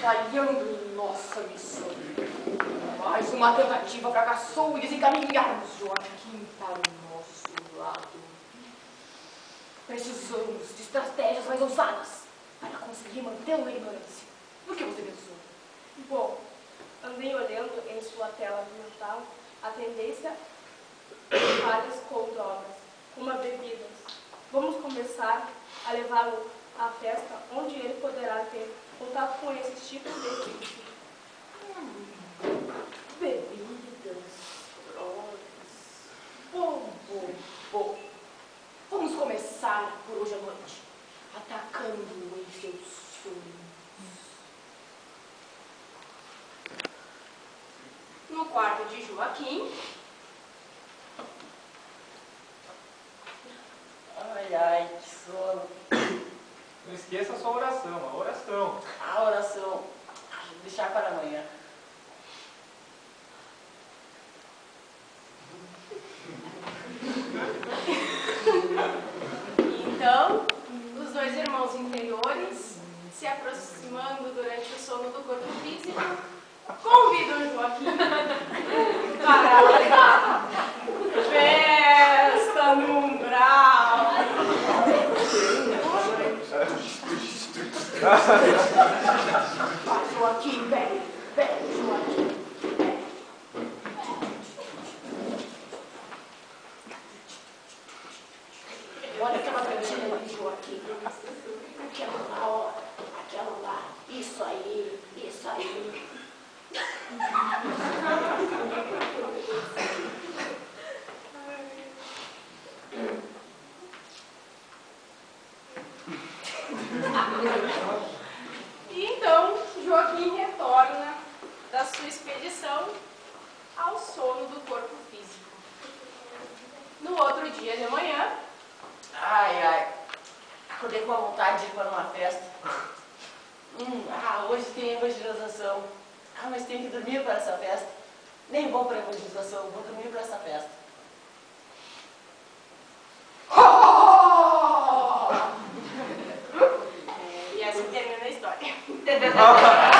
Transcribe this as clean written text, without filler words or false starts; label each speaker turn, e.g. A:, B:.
A: falhando em nossa missão. Mais uma tentativa fracassou e desencaminhamos Joaquim para o nosso lado. Precisamos de estratégias mais ousadas para conseguir mantê-lo na ignorância. O que você pensou?
B: Bom, andei olhando em sua tela mental a tendência de falhas com drogas, como a bebidas. Vamos começar a levá-lo à festa onde ele poderá ter contato com esses tipos de vício.
A: Bebidas, drogas. Bom. Vamos começar por hoje à noite, atacando-o em seus sonhos. No quarto de Joaquim.
C: Ai, que sono.
D: Não esqueça a sua oração, a oração.
C: A oração. Vou deixar para amanhã.
E: Então, os dois irmãos inferiores, se aproximando durante o sono do corpo físico, convidam Joaquim para a festa no umbral.
A: Joaquim, vem, Joaquim. Olha aquela cantina ali, Joaquim. Aquela lá. Isso aí.
E: E então, Joaquim retorna da sua expedição ao sono do corpo físico. No outro dia de manhã,
C: Ai. Acordei com a vontade de ir para uma festa. Hoje tem evangelização. Mas tenho que dormir para essa festa. Nem vou para a evangelização, vou dormir para essa festa.
E: e assim termina a história.